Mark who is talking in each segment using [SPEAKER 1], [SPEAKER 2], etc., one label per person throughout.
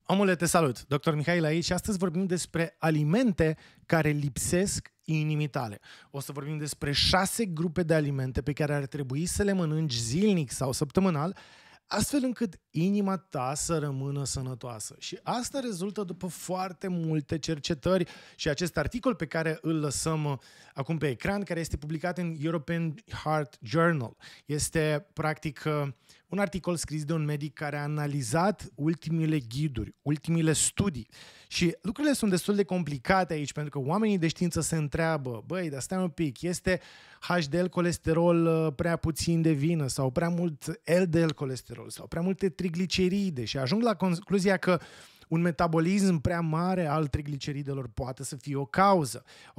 [SPEAKER 1] Omule, te salut! Dr. Mihail aici și astăzi vorbim despre alimente care lipsesc inimii tale. O să vorbim despre 6 grupe de alimente pe care ar trebui să le mănânci zilnic sau săptămânal, astfel încât inima ta să rămână sănătoasă. Și asta rezultă după foarte multe cercetări și acest articol pe care îl lăsăm acum pe ecran, care este publicat în European Heart Journal. Este, practic, un articol scris de un medic care a analizat ultimile ghiduri, ultimile studii. Și lucrurile sunt destul de complicate aici, pentru că oamenii de știință se întreabă, băi, dar stai un pic, este HDL colesterol prea puțin de vină sau prea mult LDL colesterol sau prea multe trigliceride și ajung la concluzia că un metabolism prea mare al trigliceridelor poate să fie o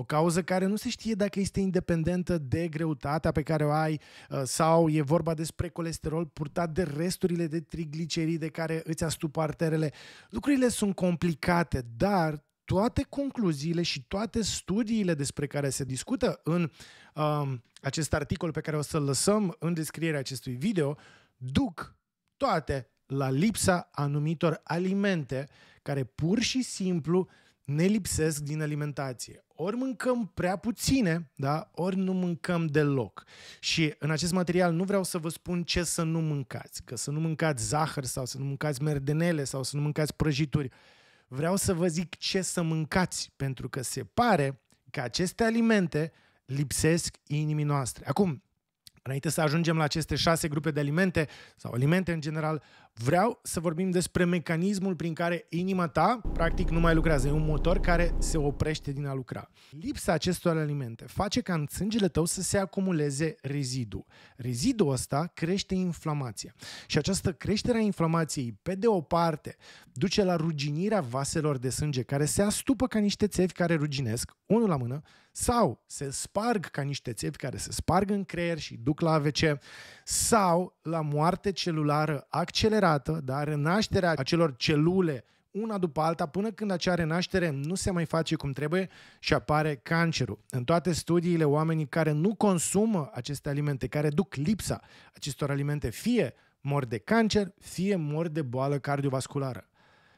[SPEAKER 1] cauză care nu se știe dacă este independentă de greutatea pe care o ai sau e vorba despre colesterol purtat de resturile de trigliceride care îți astupă arterele. Lucrurile sunt complicate, dar toate concluziile și toate studiile despre care se discută în acest articol pe care o să-l lăsăm în descrierea acestui video duc toate la lipsa anumitor alimente care pur și simplu ne lipsesc din alimentație. Ori mâncăm prea puține, da? Ori nu mâncăm deloc. Și în acest material nu vreau să vă spun ce să nu mâncați, că să nu mâncați zahăr sau să nu mâncați merdenele sau să nu mâncați prăjituri. Vreau să vă zic ce să mâncați, pentru că se pare că aceste alimente lipsesc inimii noastre. Acum, înainte să ajungem la aceste 6 grupe de alimente sau alimente în general, vreau să vorbim despre mecanismul prin care inima ta practic nu mai lucrează. E un motor care se oprește din a lucra. Lipsa acestor alimente face ca în sângele tău să se acumuleze rezidu. Rezidul ăsta crește inflamația. Și această creștere a inflamației, pe de o parte, duce la ruginirea vaselor de sânge care se astupă ca niște țevi care ruginesc, unul la mână, sau se sparg ca niște țevi care se sparg în creier și duc la AVC, sau la moarte celulară accelerată, da? Renașterea acelor celule una după alta, până când acea renaștere nu se mai face cum trebuie și apare cancerul. În toate studiile, oamenii care nu consumă aceste alimente, care duc lipsa acestor alimente, fie mor de cancer, fie mor de boală cardiovasculară.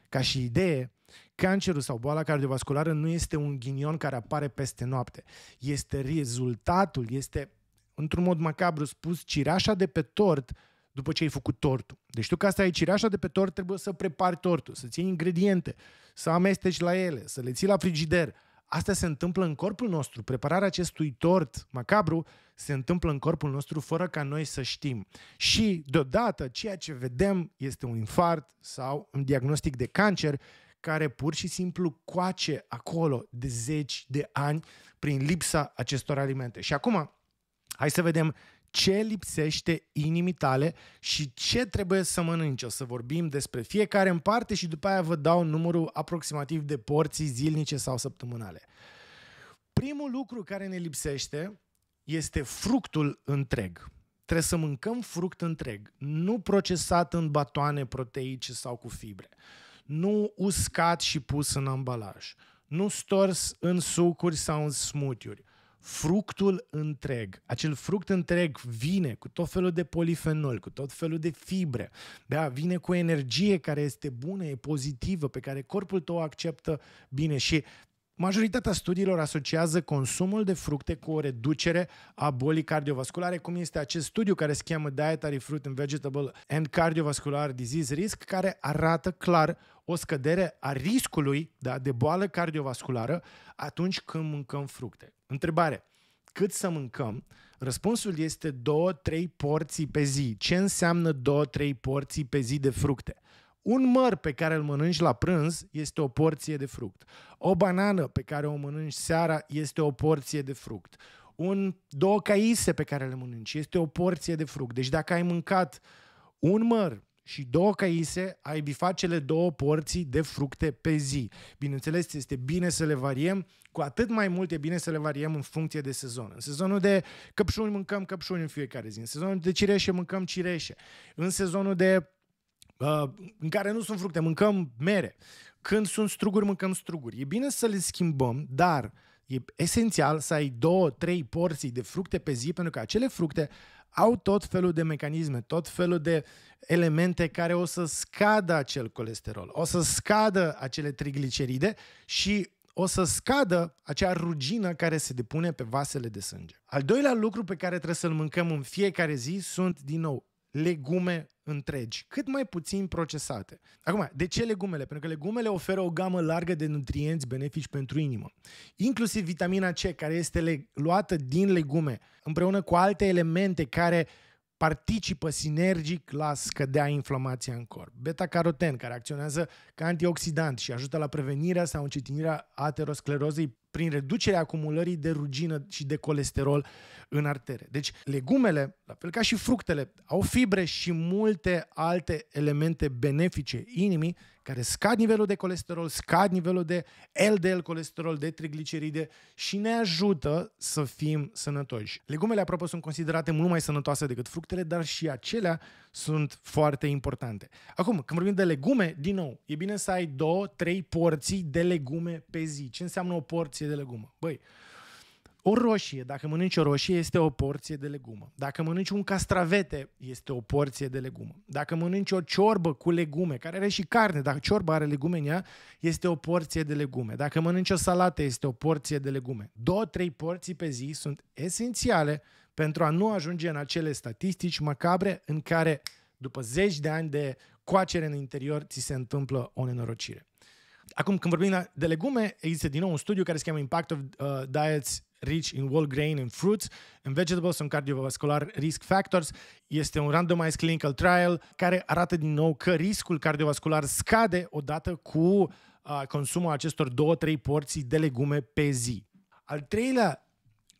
[SPEAKER 1] Ca și idee, cancerul sau boala cardiovasculară nu este un ghinion care apare peste noapte. Este rezultatul, este, într-un mod macabru spus, cireașa de pe tort după ce ai făcut tortul. Deci tu, ca să ai cireașa de pe tort, trebuie să prepari tortul, să ții ingrediente, să amesteci la ele, să le ții la frigider. Asta se întâmplă în corpul nostru. Prepararea acestui tort macabru se întâmplă în corpul nostru fără ca noi să știm. Și deodată ceea ce vedem este un infart sau un diagnostic de cancer care pur și simplu coace acolo de zeci de ani prin lipsa acestor alimente. Și acum, hai să vedem ce lipsește inimii tale și ce trebuie să mănânci. O să vorbim despre fiecare în parte și după aia vă dau numărul aproximativ de porții zilnice sau săptămânale. Primul lucru care ne lipsește este fructul întreg. Trebuie să mâncăm fruct întreg, nu procesat în batoane proteice sau cu fibre, nu uscat și pus în ambalaj, nu stors în sucuri sau în smoothie-uri. Fructul întreg. Acel fruct întreg vine cu tot felul de polifenoli, cu tot felul de fibre. Da? Vine cu energie care este bună, e pozitivă, pe care corpul tău o acceptă bine și majoritatea studiilor asociază consumul de fructe cu o reducere a bolii cardiovasculare, cum este acest studiu care se cheamă Dietary Fruit and Vegetable and Cardiovascular Disease Risk, care arată clar o scădere a riscului, da, de boală cardiovasculară atunci când mâncăm fructe. Întrebare: cât să mâncăm? Răspunsul este 2-3 porții pe zi. Ce înseamnă 2-3 porții pe zi de fructe? Un măr pe care îl mănânci la prânz este o porție de fruct. O banană pe care o mănânci seara este o porție de fruct. 2 caise pe care le mănânci este o porție de fruct. Deci dacă ai mâncat un măr și 2 caise, ai bifat cele 2 porții de fructe pe zi. Bineînțeles, este bine să le variem, cu atât mai mult e bine să le variem în funcție de sezon. În sezonul de căpșuni mâncăm căpșuni în fiecare zi, în sezonul de cireșe mâncăm cireșe, în sezonul în care nu sunt fructe, mâncăm mere. Când sunt struguri, mâncăm struguri. E bine să le schimbăm, dar e esențial să ai 2-3 porții de fructe pe zi, pentru că acele fructe au tot felul de mecanisme, tot felul de elemente care o să scadă acel colesterol, o să scadă acele trigliceride și o să scadă acea rugină care se depune pe vasele de sânge. Al doilea lucru pe care trebuie să-l mâncăm în fiecare zi sunt, din nou, legume întregi, cât mai puțin procesate. Acum, de ce legumele? Pentru că legumele oferă o gamă largă de nutrienți benefici pentru inimă. Inclusiv vitamina C, care este luată din legume, împreună cu alte elemente care participă sinergic la scădea inflamația în corp. Beta-caroten, care acționează ca antioxidant și ajută la prevenirea sau încetinirea aterosclerozei prin reducerea acumulării de rugină și de colesterol în artere. Deci legumele, la fel ca și fructele, au fibre și multe alte elemente benefice inimii care scad nivelul de colesterol, scad nivelul de LDL colesterol, de trigliceride și ne ajută să fim sănătoși. Legumele, apropo, sunt considerate mult mai sănătoase decât fructele, dar și acelea sunt foarte importante. Acum, când vorbim de legume, din nou, e bine să ai 2-3 porții de legume pe zi. Ce înseamnă o porție de legumă? Băi, o roșie, dacă mănânci o roșie, este o porție de legumă. Dacă mănânci un castravete, este o porție de legumă. Dacă mănânci o ciorbă cu legume, care are și carne, dacă ciorba are legume în ea, este o porție de legume. Dacă mănânci o salată, este o porție de legume. 2-3 porții pe zi sunt esențiale pentru a nu ajunge în acele statistici macabre în care, după zeci de ani de coacere în interior, ți se întâmplă o nenorocire. Acum, când vorbim de legume, există din nou un studiu care se cheamă Impact of Diets Rich in Whole Grain and Fruits and Vegetables on Cardiovascular Risk Factors. Este un randomized clinical trial care arată din nou că riscul cardiovascular scade odată cu consumul acestor 2-3 porții de legume pe zi. Al treilea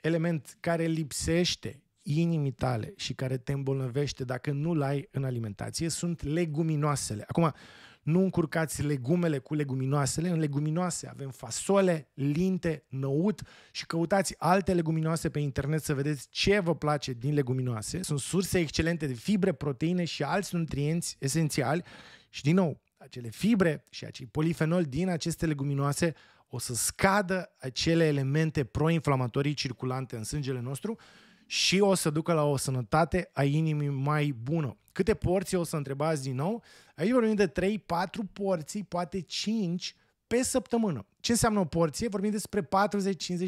[SPEAKER 1] element care lipsește inimii tale și care te îmbolnăvește dacă nu-l ai în alimentație sunt leguminoasele. Acum, nu încurcați legumele cu leguminoasele. În leguminoase avem fasole, linte, năut și căutați alte leguminoase pe internet să vedeți ce vă place din leguminoase. Sunt surse excelente de fibre, proteine și alți nutrienți esențiali și, din nou, acele fibre și acei polifenoli din aceste leguminoase o să scadă acele elemente proinflamatorii circulante în sângele nostru și o să ducă la o sănătate a inimii mai bună. Câte porții o să întrebați din nou? Aici vorbim de 3-4 porții, poate 5 pe săptămână. Ce înseamnă o porție? Vorbim despre 40-50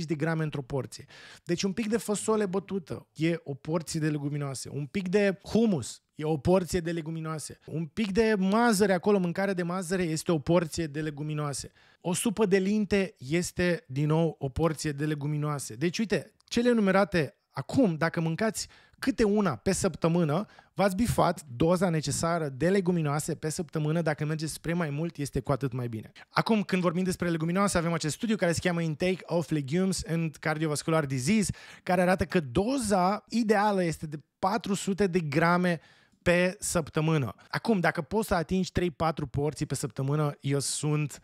[SPEAKER 1] de grame într-o porție. Deci un pic de fasole bătută e o porție de leguminoase. Un pic de hummus e o porție de leguminoase. Un pic de mazăre acolo, mâncare de mazăre, este o porție de leguminoase. O supă de linte este din nou o porție de leguminoase. Deci uite, cele enumerate acum, dacă mâncați câte una pe săptămână, v-ați bifat doza necesară de leguminoase pe săptămână. Dacă mergeți spre mai mult, este cu atât mai bine. Acum, când vorbim despre leguminoase, avem acest studiu care se cheamă Intake of Legumes and Cardiovascular Disease, care arată că doza ideală este de 400 de grame pe săptămână. Acum, dacă poți să atingi 3-4 porții pe săptămână, eu sunt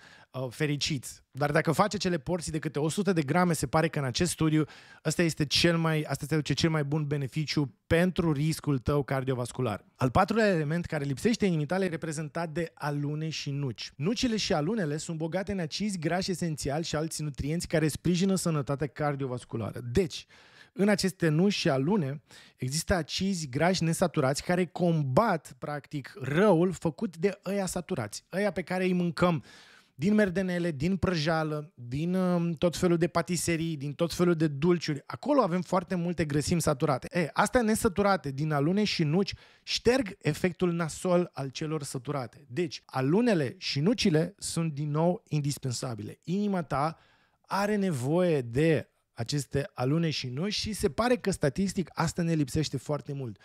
[SPEAKER 1] fericit. Dar dacă faci acele porții de câte 100 de grame, se pare că în acest studiu asta te duce cel mai bun beneficiu pentru riscul tău cardiovascular. Al patrulea element care lipsește în inimii tale e reprezentat de alune și nuci. Nucile și alunele sunt bogate în acizi grași esențiali și alți nutrienți care sprijină sănătatea cardiovasculară. Deci, în aceste nuci și alune există acizi grași nesaturați care combat, practic, răul făcut de ăia saturați, ăia pe care îi mâncăm din merdenele, din prăjală, din tot felul de patiserii, din tot felul de dulciuri. Acolo avem foarte multe grăsimi saturate. Astea nesaturate din alune și nuci șterg efectul nasol al celor saturate. Deci, alunele și nucile sunt din nou indispensabile. Inima ta are nevoie de aceste alune și nuci și se pare că statistic asta ne lipsește foarte mult.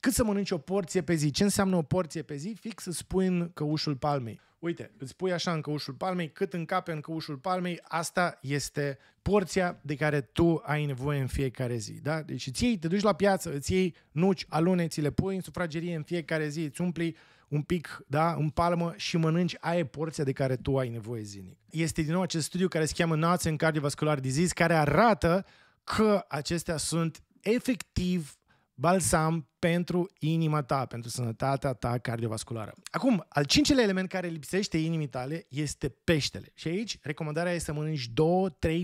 [SPEAKER 1] Cât să mănânci o porție pe zi? Ce înseamnă o porție pe zi? Fix îți pui în căușul palmei. Uite, îți pui așa în căușul palmei, cât încape în căușul palmei, asta este porția de care tu ai nevoie în fiecare zi. Da? Deci te duci la piață, îți iei nuci, alune, ți le pui în sufragerie în fiecare zi, îți umpli un pic, da, în palmă și mănânci, aia e porția de care tu ai nevoie zilnic. Este din nou acest studiu care se cheamă Nuts and Cardiovascular Disease, care arată că acestea sunt efectiv balsam pentru inima ta, pentru sănătatea ta cardiovasculară. Acum, al cincilea element care lipsește inimii tale este peștele. Și aici recomandarea este să mănânci 2-3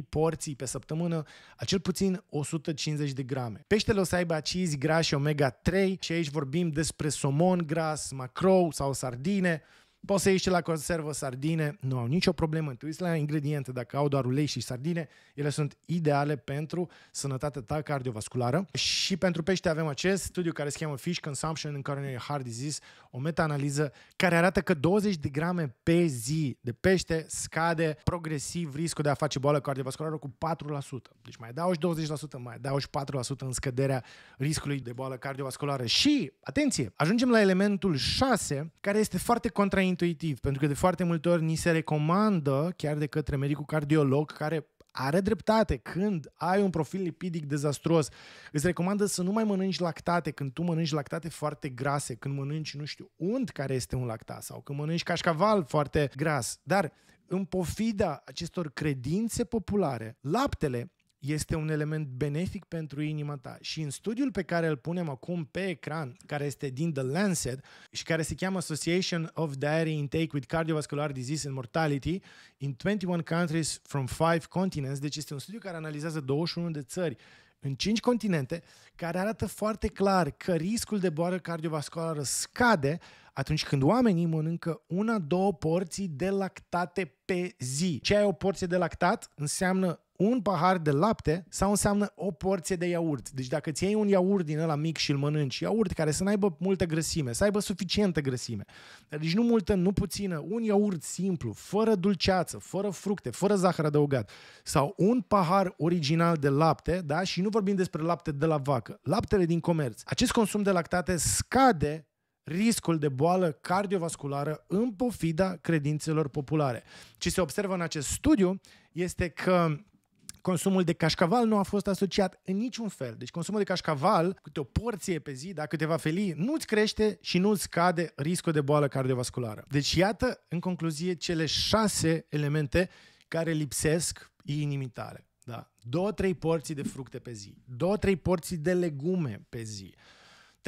[SPEAKER 1] porții pe săptămână, a cel puțin 150 de grame. Peștele o să aibă acizi grași omega-3 și aici vorbim despre somon gras, macrou sau sardine. Poți să iei și la conservă sardine, nu au nicio problemă. Te uiți la ingrediente, dacă au doar ulei și sardine, ele sunt ideale pentru sănătatea ta cardiovasculară. Și pentru pește avem acest studiu care se cheamă Fish Consumption in Coronary Heart Disease, o meta-analiză care arată că 20 de grame pe zi de pește scade progresiv riscul de a face boală cardiovasculară cu 4%. Deci mai adaugi 20%, mai adaugi 4% în scăderea riscului de boală cardiovasculară. Și, atenție, ajungem la elementul 6, care este foarte contraintuitiv, pentru că de foarte multe ori ni se recomandă, chiar de către medicul cardiolog, care are dreptate, când ai un profil lipidic dezastruos, îți recomandă să nu mai mănânci lactate când tu mănânci lactate foarte grase, când mănânci, nu știu, unt care este un lactat sau când mănânci cașcaval foarte gras. Dar în pofida acestor credințe populare, laptele este un element benefic pentru inima ta. Și în studiul pe care îl punem acum pe ecran, care este din The Lancet și care se cheamă Association of Dairy Intake with Cardiovascular Disease and Mortality in 21 countries from 5 continents, deci este un studiu care analizează 21 de țări în 5 continente, care arată foarte clar că riscul de boală cardiovasculară scade atunci când oamenii mănâncă 1-2 porții de lactate pe zi. Ce ai o porție de lactat? Înseamnă un pahar de lapte sau înseamnă o porție de iaurt. Deci dacă ți iei un iaurt din ăla mic și îl mănânci, iaurt care să n-aibă multă grăsime, să aibă suficientă grăsime, deci nu multă, nu puțină, un iaurt simplu, fără dulceață, fără fructe, fără zahăr adăugat, sau un pahar original de lapte, da? Și nu vorbim despre lapte de la vacă, laptele din comerț. Acest consum de lactate scade riscul de boală cardiovasculară în pofida credințelor populare. Ce se observă în acest studiu este că consumul de cașcaval nu a fost asociat în niciun fel. Deci consumul de cașcaval, câte o porție pe zi, da, câteva felii, nu-ți crește și nu-ți scade riscul de boală cardiovasculară. Deci iată, în concluzie, cele 6 elemente care lipsesc inimii tale. Da? 2-3 porții de fructe pe zi, 2-3 porții de legume pe zi,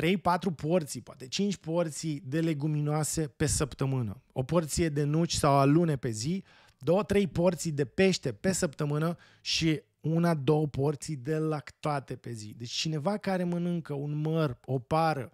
[SPEAKER 1] 3-4 porții, poate 5 porții de leguminoase pe săptămână, o porție de nuci sau alune pe zi, 2-3 porții de pește pe săptămână și 1-2 porții de lactate pe zi. Deci cineva care mănâncă un măr, o pară,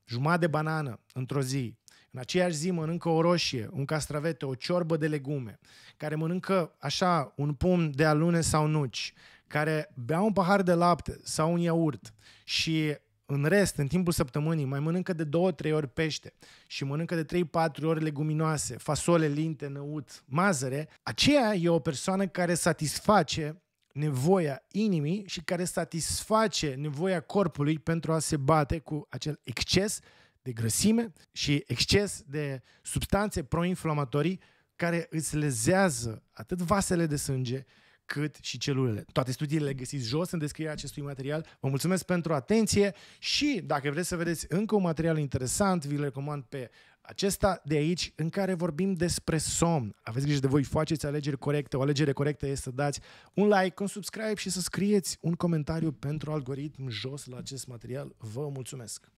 [SPEAKER 1] jumătate de banană într-o zi, în aceeași zi mănâncă o roșie, un castravete, o ciorbă de legume, care mănâncă așa un pumn de alune sau nuci, care bea un pahar de lapte sau un iaurt și în rest, în timpul săptămânii, mai mănâncă de 2-3 ori pește și mănâncă de 3-4 ori leguminoase, fasole, linte, năut, mazăre, aceea e o persoană care satisface nevoia inimii și care satisface nevoia corpului pentru a se bate cu acel exces de grăsime și exces de substanțe proinflamatorii care îți lezează atât vasele de sânge, cât și celulele. Toate studiile le găsiți jos în descrierea acestui material. Vă mulțumesc pentru atenție și dacă vreți să vedeți încă un material interesant, vi-l recomand pe acesta de aici, în care vorbim despre somn. Aveți grijă de voi, faceți alegeri corecte. O alegere corectă este să dați un like, un subscribe și să scrieți un comentariu pentru algoritm jos la acest material. Vă mulțumesc!